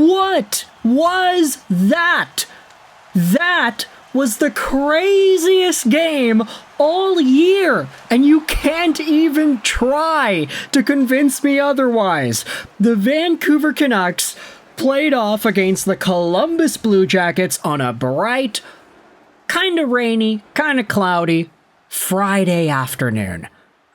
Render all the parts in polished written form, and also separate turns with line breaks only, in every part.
What was that? That was the craziest game all year, and you can't even try to convince me otherwise. The Vancouver Canucks played off against the Columbus Blue Jackets on a bright, kind of rainy, kind of cloudy Friday afternoon.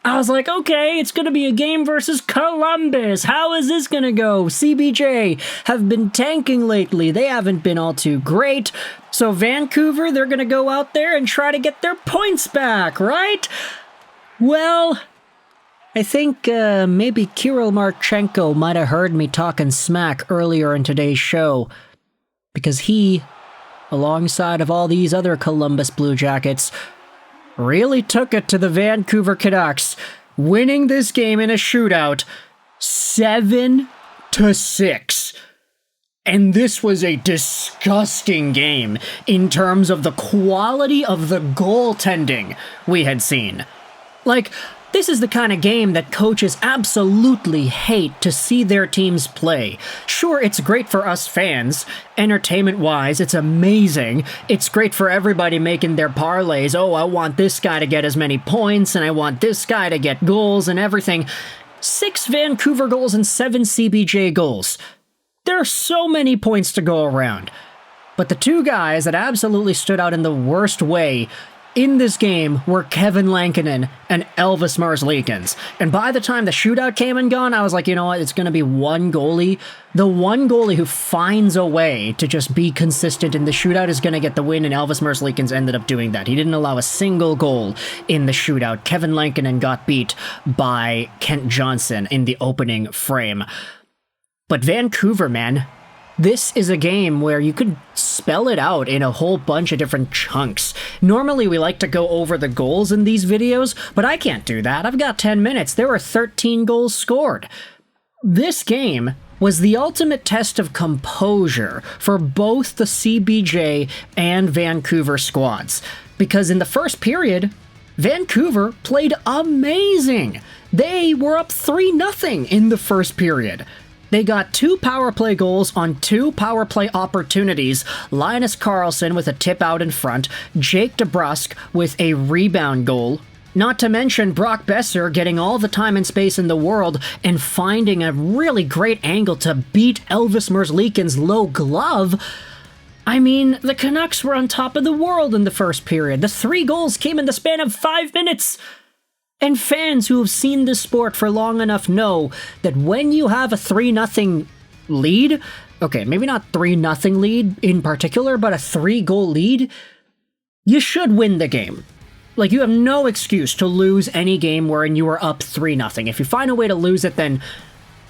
I was like, okay, it's going to be a game versus Columbus. How is this going to go? CBJ have been tanking lately. They haven't been all too great. So Vancouver, they're going to go out there and try to get their points back, right? Well, I think maybe Kirill Marchenko might have heard me talking smack earlier in today's show, because he, alongside of all these other Columbus Blue Jackets, really took it to the Vancouver Canucks, winning this game in a shootout 7-6. And this was a disgusting game in terms of the quality of the goaltending we had seen. Like, this is the kind of game that coaches absolutely hate to see their teams play. Sure, it's great for us fans. Entertainment-wise, it's amazing. It's great for everybody making their parlays. Oh, I want this guy to get as many points, and I want this guy to get goals and everything. 6 Vancouver goals and 7 CBJ goals. There are so many points to go around. But the two guys that absolutely stood out in the worst way in this game were Kevin Lankinen and Elvis Merzlikins. And by the time the shootout came and gone, I was like, you know what, it's going to be one goalie. The one goalie who finds a way to just be consistent in the shootout is going to get the win, and Elvis Merzlikins ended up doing that. He didn't allow a single goal in the shootout. Kevin Lankinen got beat by Kent Johnson in the opening frame. But Vancouver, man, this is a game where you could spell it out in a whole bunch of different chunks. Normally, we like to go over the goals in these videos, but I can't do that. I've got 10 minutes. There were 13 goals scored. This game was the ultimate test of composure for both the CBJ and Vancouver squads. Because in the first period, Vancouver played amazing. They were up 3-0 in the first period. They got 2 power play goals on 2 power play opportunities. Linus Karlsson with a tip out in front, Jake DeBrusk with a rebound goal. Not to mention Brock Boeser getting all the time and space in the world and finding a really great angle to beat Elvis Merzlikins' low glove. I mean, the Canucks were on top of the world in the first period. The 3 goals came in the span of 5 minutes. And fans who have seen this sport for long enough know that when you have a 3-0 lead, okay, maybe not 3-0 lead in particular, but a 3-goal lead, you should win the game. Like, you have no excuse to lose any game wherein you are up 3-0. If you find a way to lose it, then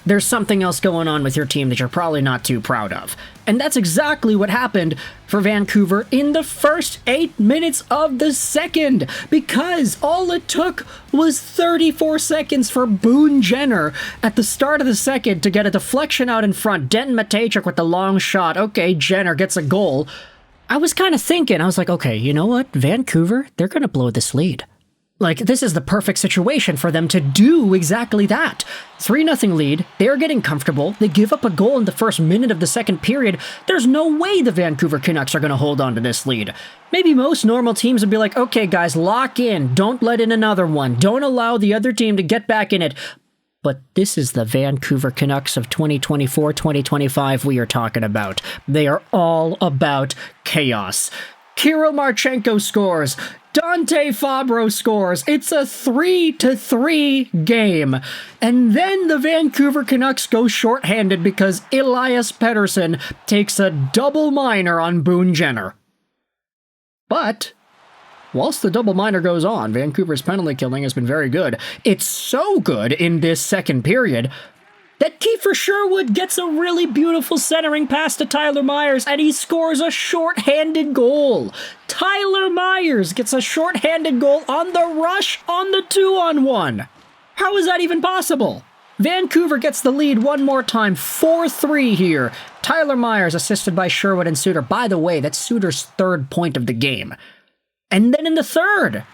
there's something else going on with your team that you're probably not too proud of. And that's exactly what happened for Vancouver in the first 8 minutes of the second, because all it took was 34 seconds for Boone Jenner at the start of the second to get a deflection out in front. Denton Mateychuk with the long shot. Okay, Jenner gets a goal. I was kind of thinking, I was like, okay, you know what? Vancouver, they're going to blow this lead. Like, this is the perfect situation for them to do exactly that. 3-0 lead, they're getting comfortable, they give up a goal in the first minute of the second period. There's no way the Vancouver Canucks are going to hold on to this lead. Maybe most normal teams would be like, okay guys, lock in, don't let in another one, don't allow the other team to get back in it. But this is the Vancouver Canucks of 2024-2025 we are talking about. They are all about chaos. Kirill Marchenko scores. Dante Fabbro scores. It's a 3-3 game. And then the Vancouver Canucks go shorthanded because Elias Pettersson takes a double minor on Boone Jenner. But whilst the double minor goes on, Vancouver's penalty killing has been very good. It's so good in this second period that Kiefer Sherwood gets a really beautiful centering pass to Tyler Myers, and he scores a shorthanded goal. Tyler Myers gets a shorthanded goal on the rush on the 2-on-1. How is that even possible? Vancouver gets the lead one more time, 4-3 here. Tyler Myers assisted by Sherwood and Suter. By the way, that's Suter's 3rd point of the game. And then in the third,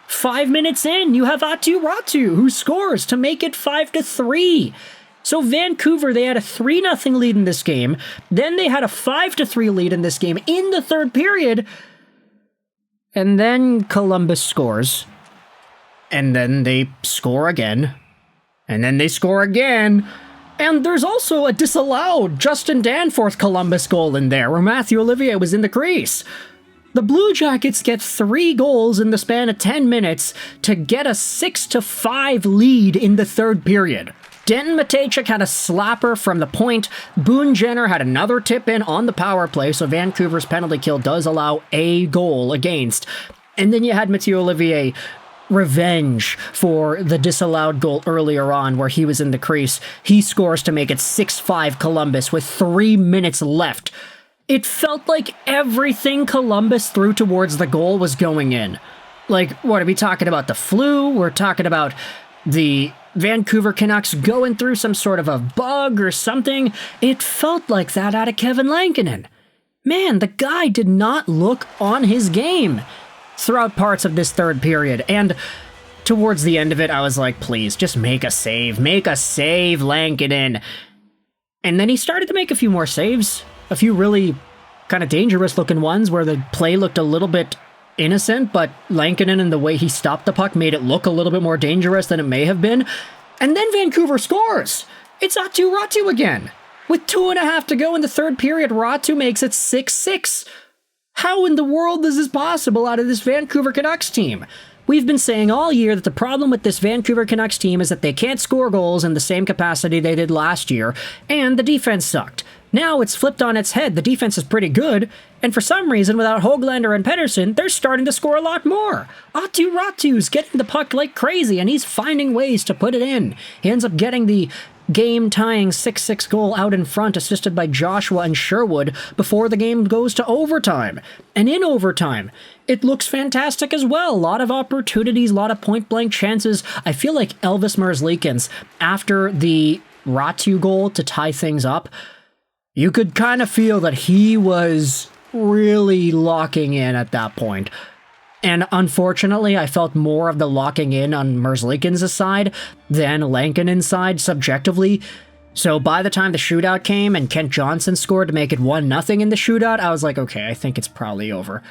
5 minutes in, you have Aatu Raty, who scores to make it 5-3. So Vancouver, they had a 3-0 lead in this game. Then they had a 5-3 lead in this game in the third period. And then Columbus scores. And then they score again. And then they score again. And there's also a disallowed Justin Danforth Columbus goal in there, where Mathieu Olivier was in the crease. The Blue Jackets get 3 goals in the span of 10 minutes to get a 6-5 lead in the third period. Denton Mateychuk had a slapper from the point. Boone Jenner had another tip-in on the power play, so Vancouver's penalty kill does allow a goal against. And then you had Mathieu Olivier revenge for the disallowed goal earlier on where he was in the crease. He scores to make it 6-5 Columbus with 3 minutes left. It felt like everything Columbus threw towards the goal was going in. Like, what, are we talking about the flu? We're talking about the Vancouver Canucks going through some sort of a bug or something. It felt like that out of Kevin Lankinen. Man, the guy did not look on his game throughout parts of this third period. And towards the end of it, I was like, please, just make a save. Make a save, Lankinen. And then he started to make a few more saves. A few really kind of dangerous-looking ones where the play looked a little bit innocent, but Lankinen and the way he stopped the puck made it look a little bit more dangerous than it may have been. And then Vancouver scores. It's Aatu Raty again. With 2.5 to go in the third period, Raty makes it 6-6. How in the world is this possible out of this Vancouver Canucks team? We've been saying all year that the problem with this Vancouver Canucks team is that they can't score goals in the same capacity they did last year, and the defense sucked. Now it's flipped on its head. The defense is pretty good, and for some reason, without Höglander and Pettersson, they're starting to score a lot more. Aatu Raty's getting the puck like crazy, and he's finding ways to put it in. He ends up getting the game-tying 6-6 goal out in front, assisted by Joshua and Sherwood, before the game goes to overtime. And in overtime, it looks fantastic as well. A lot of opportunities, a lot of point-blank chances. I feel like Elvis Merzlikins, after the Raty goal to tie things up, you could kind of feel that he was really locking in at that point. And unfortunately, I felt more of the locking in on Merzlikins' side than Lankinen's side subjectively. So by the time the shootout came and Kent Johnson scored to make it 1-0 in the shootout, I was like, okay, I think it's probably over.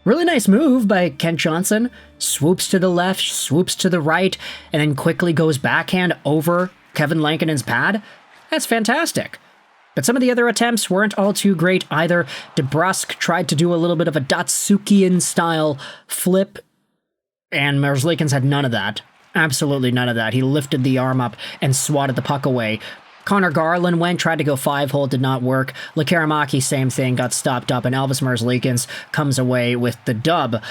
Really nice move by Kent Johnson. Swoops to the left, swoops to the right, and then quickly goes backhand over Kevin Lankinen's pad. That's fantastic. But some of the other attempts weren't all too great either. DeBrusk tried to do a little bit of a Datsukian-style flip, and Merzlikins had none of that. Absolutely none of that. He lifted the arm up and swatted the puck away. Connor Garland went, tried to go 5-hole, did not work. Lekaramaki, same thing, got stopped up, and Elvis Merzlikins comes away with the dub.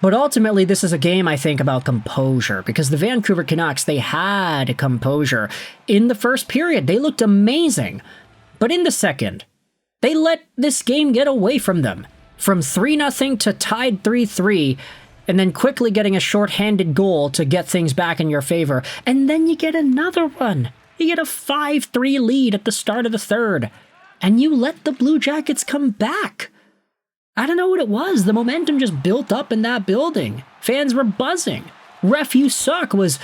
But ultimately, this is a game, I think, about composure, because the Vancouver Canucks, they had composure. In the first period, they looked amazing. But in the second, they let this game get away from them. From 3-0 to tied 3-3, and then quickly getting a shorthanded goal to get things back in your favor. And then you get another one. You get a 5-3 lead at the start of the third. And you let the Blue Jackets come back. I don't know what it was. The momentum just built up in that building. Fans were buzzing. Ref, you suck was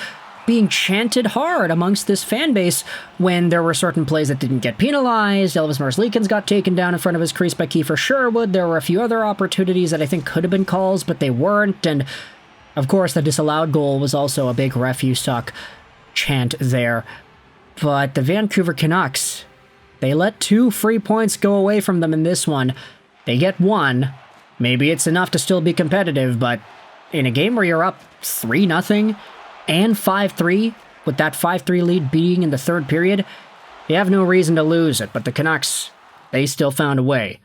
being chanted hard amongst this fan base when there were certain plays that didn't get penalized. Elvis Merzlikins got taken down in front of his crease by Kiefer Sherwood. There were a few other opportunities that I think could have been calls, but they weren't. And of course, the disallowed goal was also a big ref you suck chant there. But the Vancouver Canucks, they let 2 free points go away from them in this one. They get 1. Maybe it's enough to still be competitive, but in a game where you're up 3-0, and 5-3, with that 5-3 lead being in the third period, you have no reason to lose it, but the Canucks, they still found a way.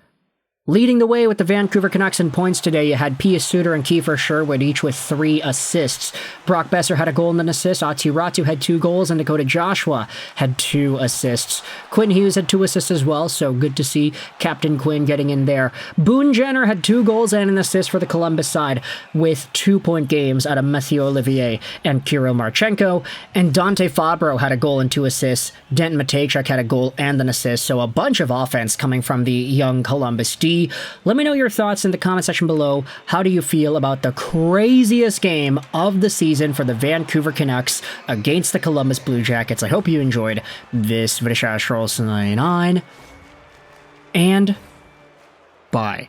Leading the way with the Vancouver Canucks in points today, you had Pia Suter and Kiefer Sherwood, each with 3 assists. Brock Boeser had a goal and an assist. Aatu Raty had 2 goals, and Dakota Joshua had 2 assists. Quinn Hughes had 2 assists as well, so good to see Captain Quinn getting in there. Boone Jenner had 2 goals and an assist for the Columbus side, with 2-point games out of Mathieu Olivier and Kirill Marchenko. And Dante Fabbro had a goal and 2 assists. Denton Mateychuk had a goal and an assist, so a bunch of offense coming from the young Columbus D. be. Let me know your thoughts in the comment section below. How do you feel about the craziest game of the season for the Vancouver Canucks against the Columbus Blue Jackets? I hope you enjoyed this video. And bye.